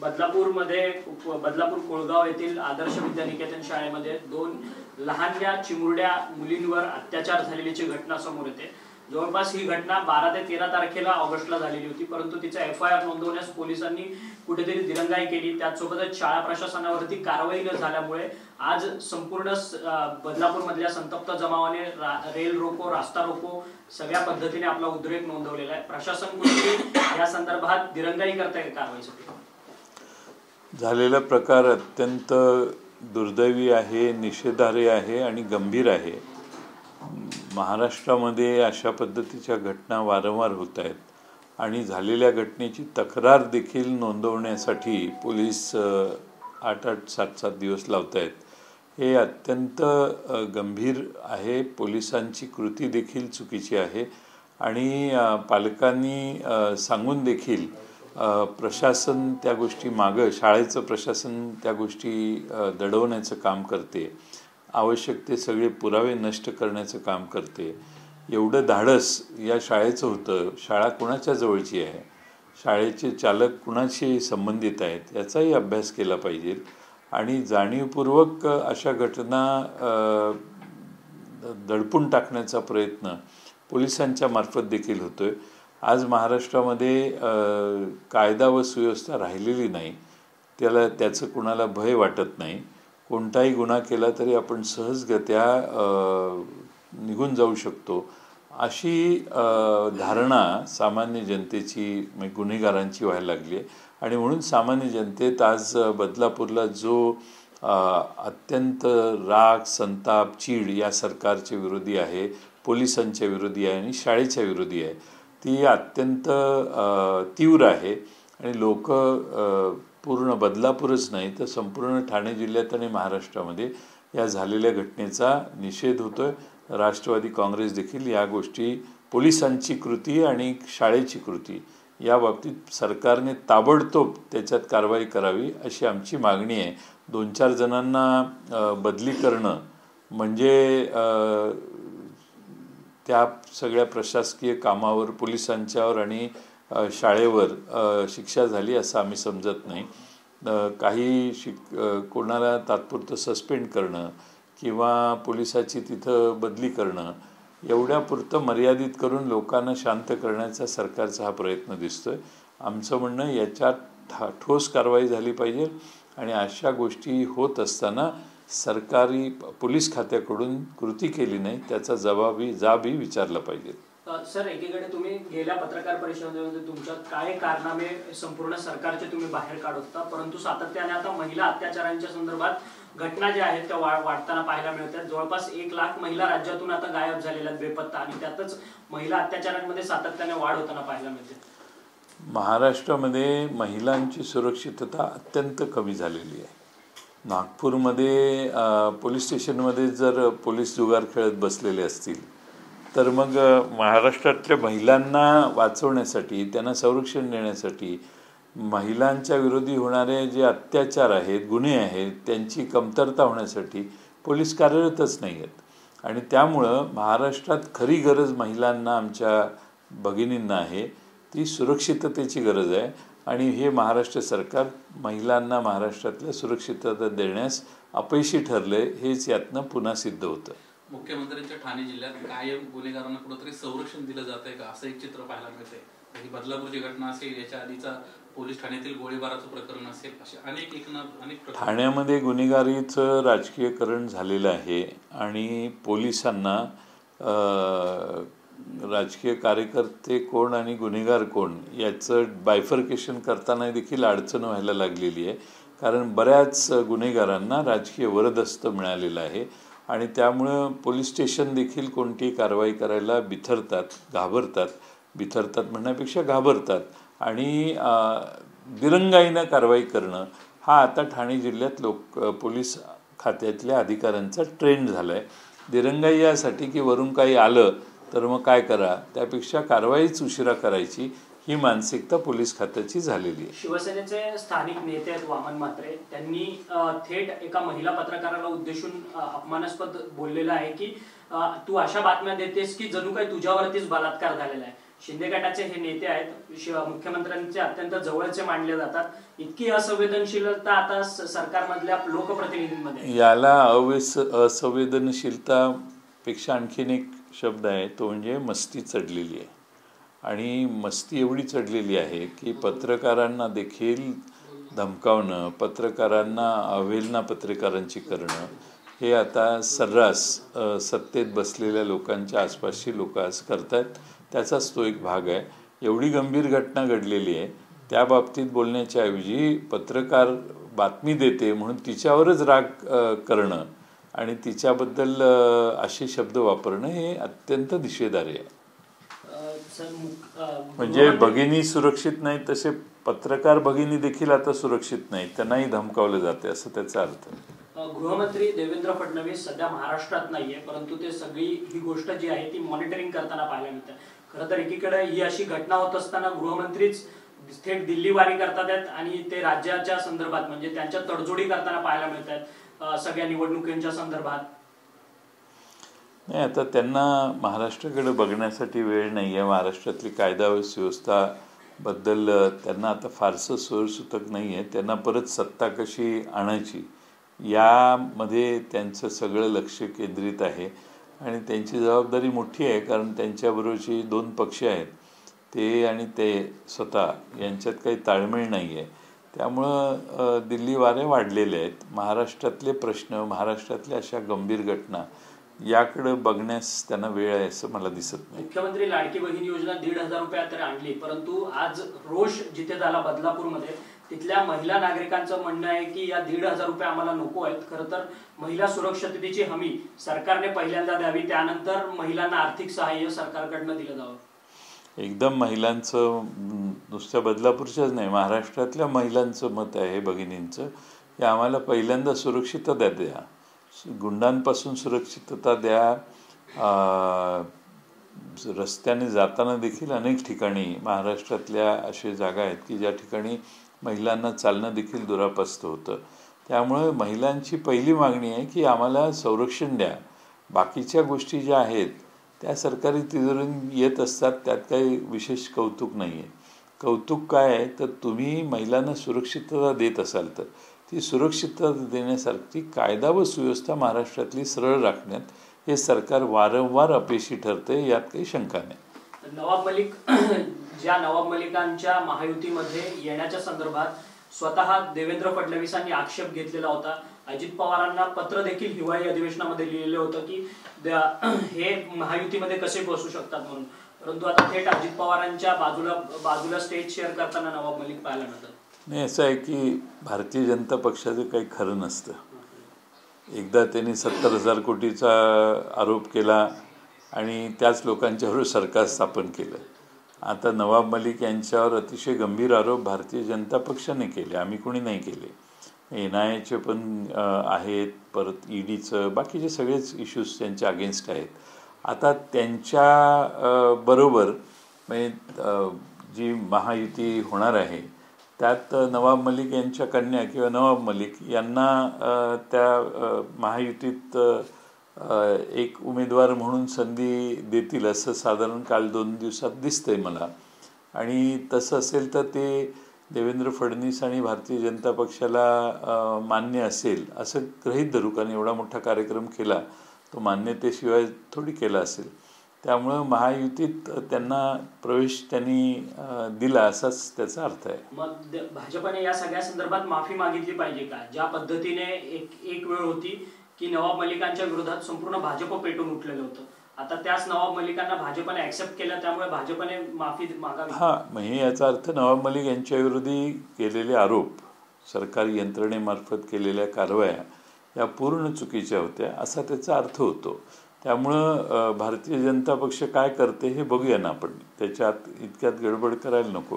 बदलापूर कोळगाव येथील आदर्श विद्यानिकेतन शाळेमध्ये 2 लहानग्या चिमुरड्या मुलींवर अत्याचार झालेल्याची घटना समोर येते। जवळपास ही घटना 12 ते 13 तारखेला ऑगस्टला झालेली होती, परंतु तिचा FIR नोंदवण्यास पोलिसांनी कुठेतरी दिरंगाई केली। त्यासोबतच शाळा प्रशासनावरती कारवाई न झाल्यामुळे आज संपूर्ण बदलापूरमधल्या संतप्त जमावाने रेल रोको, रास्ता रोको सगळ्या पद्धतीने आपला उद्रेक नोंदवलेला आहे। प्रशासन कुठेतरी या संदर्भात दिरंगाई करत आहे कारवाईसाठी। झालेला प्रकार अत्यंत दुर्दैवी आहे, निषेधार्ह आहे आणि गंभीर आहे। महाराष्ट्रामध्ये अशा पद्धतीच्या घटना वारंवार होत आहेत आणि झालेल्या घटनेची तक्रार देखील नोंदवण्यासाठी पोलीस 8-8, 7-7 दिवस लावत आहेत। हे अत्यंत गंभीर आहे। पोलिसांची कृती देखील चुकीची आहे आणि पालकांनी सांगून देखील प्रशासन त्या गोष्टी मागे, शाळेचं प्रशासन त्या गोष्टी दडवण्याचं काम करते, आवश्यक ते सगळे पुरावे नष्ट करण्याचं काम करते। एवढं धाडस या शाळेचं होतं। शाळा कुणाच्या जवळची आहे, शाळेचे चालक कुणाशी संबंधित आहेत याचाही अभ्यास केला पाहिजे आणि जाणीवपूर्वक अशा घटना दडपून टाकण्याचा प्रयत्न पोलिसांच्या मार्फत देखील होतोय। आज महाराष्ट्रामध्ये कायदा व सुव्यवस्था राहिलेली नाही, त्याचं कुणाला भय वाटत नाही। कोणताही गुन्हा केला तरी आपण सहजगत्या निघून जाऊ शकतो, अशी धारणा सामान्य जनतेची, गुन्हेगारांची व्हायला लागली आहे। आणि म्हणून सामान्य जनतेत आज बदलापूरला जो अत्यंत राग, संताप, चीड या सरकारच्या विरोधी आहे, पोलिसांच्या विरोधी आहे आणि शाळेच्या विरोधी आहे, ती अत्यंत तीव्र आहे। आणि लोक पूर्ण बदलापूरच नाही तर संपूर्ण ठाणे जिल्ह्यात आणि महाराष्ट्रामध्ये या झालेल्या घटनेचा निषेध होतोय। राष्ट्रवादी काँग्रेस देखील या गोष्टी, पोलिसांची कृती आणि शाळेची कृती या बाबतीत सरकारने ताबडतोब त्याच्यात कारवाई करावी अशी आमची मागणी आहे। 2-4 जणांना बदली करणं म्हणजे त्या सगळ्या प्रशासकीय कामावर, पोलिसांच्यावर आणि शाळेवर शिक्षा झाली असं आम्ही समजत नाही। काही कोणाला तात्पुरतं सस्पेंड करणं किंवा पोलिसाची तिथं बदली करणं एवढ्यापुरतं मर्यादित करून लोकांना शांत करण्याचा सरकारचा हा प्रयत्न दिसतोय। आमचं म्हणणं याच्यात ठोस कारवाई झाली पाहिजे आणि अशा गोष्टी होत असताना सरकारी पोलीस खात्याकडून कृती केली नाही त्याचा जाबही विचारला पाहिजे। सर, एकीकडे तुम्ही गेल्या पत्रकार परिषदेमध्ये तुमच्या काय कारनामे संपूर्ण सरकारचे तुम्ही बाहेर काढत होता, परंतु सातत्याने आता महिला अत्याचारांच्या संदर्भात घटना ज्या आहेत त्या वाढताना पाहायला मिळतात। जवळपास 1 लाख महिला राज्यातून आता गायब झालेल्या आहेत, बेपत्ता, आणि त्यातच महिला अत्याचारांमध्ये सातत्याने वाढ होताना पाहायला मिळते। महाराष्ट्रामध्ये महिलांची सुरक्षितता अत्यंत कमी झालेली आहे। नागपूरमध्ये पोलीस स्टेशनमध्ये जर पोलीस जुगार खेळत बसलेले असतील तर मग महाराष्ट्रातल्या महिलांना वाचवण्यासाठी, त्यांना संरक्षण देण्यासाठी, महिलांच्या विरोधी होणारे जे अत्याचार आहेत, गुन्हे आहेत, त्यांची कमतरता होण्यासाठी पोलीस कार्यरतच नाही आहेत। आणि त्यामुळं महाराष्ट्रात खरी गरज महिलांना, आमच्या भगिनींना आहे ती सुरक्षिततेची गरज आहे आणि हे महाराष्ट्र सरकार महिलांना महाराष्ट्रातल्या सुरक्षितता देण्यास अपयशी ठरले, हेच यातनं पुन्हा सिद्ध होतं। मुख्यमंत्र्यांच्या ठाणे जिल्ह्यात कायम गुन्हेगारांना कुठेतरी संरक्षण दिलं जात आहे का, असं एक चित्र पाहायला मिळतंय। बदलापूरची घटना असेल, याच्या आधीचा पोलीस ठाण्यातील गोळीबाराचं प्रकरण असेल, असे अनेक ठाण्यामध्ये गुन्हेगारीचं राजकीयकरण झालेलं आहे आणि पोलिसांना राजकीय कार्यकर्ते कोण आणि गुन्हेगार कोण याचं बायफर्केशन करताना देखील अडचण व्हायला लागलेली आहे। कारण बऱ्याच गुन्हेगारांना राजकीय वरदहस्त मिळालेलं आहे आणि त्यामुळं पोलीस स्टेशन देखील कोणती कारवाई करायला बिथरतात म्हणण्यापेक्षा घाबरतात आणि दिरंगाईनं कारवाई करणं हा आता ठाणे जिल्ह्यात पोलीस खात्यातल्या अधिकाऱ्यांचा ट्रेंड झाला आहे। दिरंगाई यासाठी की वरून काही आलं तर मग काय करा, त्यापेक्षा कारवाईच उशिरा करायची, ही मानसिकता पोलीस खात्याची झालेली आहे। शिवसेनेचे स्थानिक नेते आहेत वामन म्हात्रे, त्यांनी थेट एका महिला पत्रकाराला उद्देशून अपमानास्पद बोललेलं आहे की तू अशा बातम्या देतेस की जणू काही तुझ्यावरतीच बलात्कार झालेला आहे। शिंदे गटाचे हे नेते आहेत, मुख्यमंत्र्यांचे अत्यंत जवळचे मानले जातात. इतकी असंवेदनशीलता आता सरकारमधल्या लोकप्रतिनिधींमध्ये. याला असंवेदनशीलतापेक्षा आणखीन एक शब्द आहे, तो म्हणजे मस्ती चढलेली आहे. आणि मस्ती एवढी चढलेली आहे की पत्रकारांना देखील धमकावणं, पत्रकारांना अवहेलना पत्रकारांची करणं हे आता सर्रास सत्तेत बसलेल्या लोकांच्या आसपासची लोक आज करतात. त्याचाच तो एक भाग आहे. एवढी गंभीर घटना घडलेली आहे, त्या बाबतीत बोलण्याच्या ऐवजी पत्रकार बातमी देते म्हणून तिच्यावरच राग करणं आणि तिच्याबद्दल असे शब्द वापरणं हे अत्यंत निषेधार्ह आहे. म्हणजे भगिनी सुरक्षित नाही तसे पत्रकार भगिनी देखील आता सुरक्षित नाहीत, त्यांनाही धमकावलं जाते असं त्याचा अर्थ. गृहमंत्री देवेंद्र फडणवीस सध्या महाराष्ट्रात नाहीये, परंतु ते सगळी ही गोष्ट जी आहे ती मॉनिटरिंग करताना पाहायला मिळतं. खरं तर एकीकडे ही अशी घटना होत असताना गृहमंत्रीच थेट दिल्ली वारी करतात आहेत आणि ते राज्याच्या संदर्भात म्हणजे त्यांच्या तडजोडी करताना पाहायला मिळत आहेत सगळ्या निवडणुकींच्या संदर्भात. नाही, आता त्यांना महाराष्ट्राकडे बघण्यासाठी वेळ नाही आहे. महाराष्ट्रातली कायदा व सुव्यवस्था बद्दल त्यांना आता फारसं सोयीसुतक नाही आहे. त्यांना परत सत्ता कशी आणायची यामध्ये त्यांचं सगळं लक्ष केंद्रित आहे आणि त्यांची जबाबदारी मोठी आहे, कारण त्यांच्याबरोबरची 2 पक्ष आहेत ते आणि ते स्वतः यांच्यात काही ताळमेळ नाही आहे. त्यामुळं दिल्ली वारे वाढलेले आहेत. महाराष्ट्रातले प्रश्न, महाराष्ट्रातल्या अशा गंभीर घटना याकडे बघण्यास त्यांना वेळ आहे असं मला दिसत नाही. मुख्यमंत्री लाडकी बहीण योजना 1,500 रुपयात तर आणली, परंतु आज रोष जिथे झाला बदलापूरमध्ये तिथल्या महिला नागरिकांचं म्हणणं आहे की या 1,500 रुपये आम्हाला नको आहेत. खरं तर महिला सुरक्षिततेची हमी सरकारने पहिल्यांदा द्यावी, त्यानंतर महिलांना आर्थिक सहाय्य सरकारकडनं दिलं जावं. एकदम महिलांचं, नुसत्या बदलापूरच्याच नाही, महाराष्ट्रातल्या महिलांचं मत आहे भगिनींचं की आम्हाला पहिल्यांदा सुरक्षितता द्या, गुंडांपासून सुरक्षितता द्या. रस्त्याने जाताना देखील अनेक ठिकाणी महाराष्ट्रातल्या अशा जागा आहेत की ज्या ठिकाणी महिलांना चालणं देखील दुरापस्त होतं. त्यामुळे महिलांची पहिली मागणी आहे की आम्हाला संरक्षण द्या. बाकीच्या गोष्टी ज्या आहेत त्या सरकारी तिजोरीतून येत असतात, त्यात काही विशेष कौतुक नाही आहे. कौतुक काय आहे तर तुम्ही महिलांना सुरक्षितता देत असाल तर ती सुरक्षितता देण्यासारखी कायदा व सुव्यवस्था महाराष्ट्रातली सरळ राखण्यात हे सरकार वारंवार अपयशी ठरते, यात काही शंका नाही. नवाब मलिकांच्या महायुतीमध्ये येण्याच्या संदर्भात स्वतः देवेंद्र फडणवीसांनी आक्षेप घेतलेला होता. अजित पवारांना पत्र देखील हिवाळी अधिवेशनामध्ये लिहिलेलं होतं की हे महायुतीमध्ये कसे बसू शकतात म्हणून, परंतु आता थेट अजित पवारांच्या बाजूला स्टेज शेअर करताना नवाब मलिक पाहायला मिळतात. नाही, असं आहे की भारतीय जनता पक्षाचं काही खरं नसतं. एकदा त्यांनी 70,000 कोटीचा आरोप केला आणि त्याच लोकांच्यावर सरकार स्थापन केलं. आता नवाब मलिक यांच्यावर अतिशय गंभीर आरोप भारतीय जनता पक्षाने केले, आम्ही कोणी नाही केले. NIAचे पण आहेत, परत EDचं, बाकीचे सगळेच इश्यूज त्यांच्या अगेन्स्ट आहेत. आता त्यांच्या बरोबर म्हणजे जी महायुती होणार आहे त्यात नवाब मलिक यांच्या कन्या किंवा नवाब मलिक यांना त्या महायुतीत एक उमेदवार म्हणून संधी देतील असं साधारण काल 2 दिवसात दिसतंय मला. आणि तसं असेल तर ते देवेंद्र फडणवीस आणि भारतीय जनता पक्षाला मान्य असेल असं गृहीत धरू, कारण एवढा मोठा कार्यक्रम केला तो मान्यतेशिवाय थोडी केला असेल. त्यामुळं महायुतीत त्यांना प्रवेश त्यांनी दिला असाच त्याचा अर्थ आहे. मग भाजपने या सगळ्या संदर्भात माफी मागितली पाहिजे का? ज्या पद्धतीने एक वेळ होती की नवाब मलिकांच्या विरोधात संपूर्ण भाजप पेटून उठलेलं होतं, आता त्याच नवाब मलिकांना भाजपने ऍक्सेप्ट केलं, त्यामुळे भाजपने माफी मागावी. म्हणजे याचा अर्थ नवाब मलिक यांच्याविरोधी केलेले आरोप, सरकारी यंत्रणेमार्फत केलेल्या कारवाया या पूर्ण चुकीच्या होत्या असा त्याचा अर्थ होतो. त्यामुळं भारतीय जनता पक्ष काय करते हे बघूया ना आपण, त्याच्यात इतक्यात गडबड करायला नको.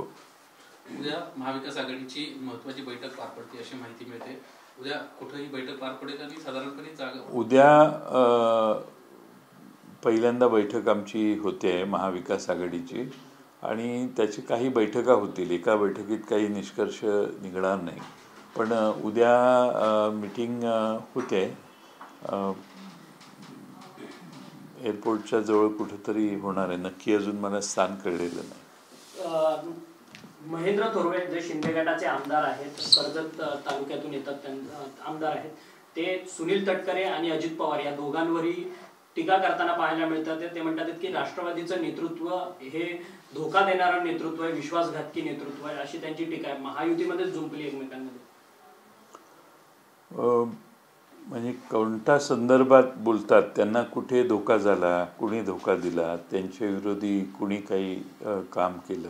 उद्या महाविकास आघाडीची महत्वाची बैठक पार पडते अशी माहिती मिळते. उद्या कुठेही बैठक पार पडेल आणि साधारणपणे जागा उद्या पहिल्यांदा बैठक आमची होते महाविकास आघाडीची आणि त्याची काही बैठका होतील. एका बैठकीत काही निष्कर्ष निघणार नाही, पण उद्या मीटिंग होते. एअरपोर्टच्या जवळ कुठेतरी होणार आहे. नक्की अजून मला स्थान कळलेलं नाही. महेंद्र थोरवे जे शिंदे गटाचे आमदार आहेत, कर्जत तालुक्यातून येतात आमदार आहेत, ते सुनील तटकरे आणि अजित पवार या दोघांवरही टीका करताना पाहायला मिळतात. ते म्हणतात की राष्ट्रवादीचं नेतृत्व हे धोका देणारं नेतृत्व आहे, विश्वासघातकी नेतृत्व आहे, अशी त्यांची टीका आहे. महायुतीमध्येच जुंपली एकमेकांमध्ये. म्हणजे कोणत्या संदर्भात बोलतात, त्यांना कुठे धोका झाला, कुणी धोका दिला, त्यांच्या विरोधी कुणी काही काम केलं,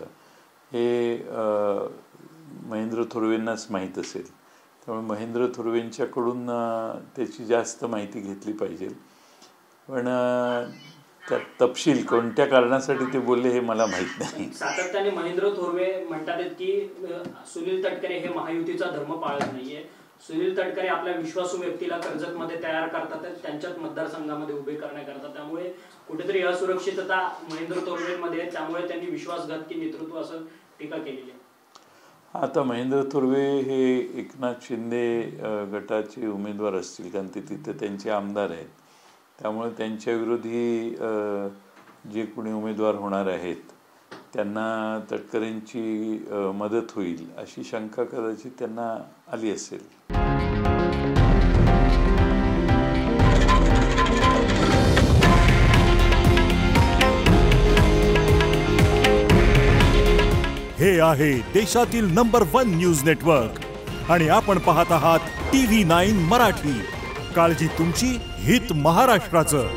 हे महेंद्र थोरवेंनाच माहीत असेल. त्यामुळे महेंद्र थोरवेंच्याकडून त्याची जास्त माहिती घेतली पाहिजे. पण त्यात तपशील कोणत्या कारणासाठी ते बोलले हे मला माहीत नाही. सातत्याने महेंद्र थोरवे म्हणतात की सुनील तटकरे हे महायुतीचा धर्म पाळत नाहीये. सुनील तटकरे आपल्या विश्वासू व्यक्तीला कर्जतमध्ये तयार करतात, त्यांच्याच मतदारसंघामध्ये उभे करण्याकरता. त्यामुळे कुठेतरी असुरक्षितता महेंद्र थोरवेंमध्ये, त्यामुळे त्यांनी विश्वासघातकी नेतृत्व असं टीका केलेली आहे. आता महेंद्र थोरवे हे एकनाथ शिंदे गटाचे उमेदवार असतील, कारण ते तिथे त्यांचे आमदार आहेत. त्यामुळे त्यांच्या विरोधी जे कोणी उमेदवार होणार आहेत त्यांना तटकरेंची मदत होईल अशी शंका कदाचित त्यांना आली असेल. हे आहे देशातील नंबर 1 न्यूज नेटवर्क आणि आपण पाहत आहात TV9 मराठी. काळजी तुमची, हित महाराष्ट्राचं.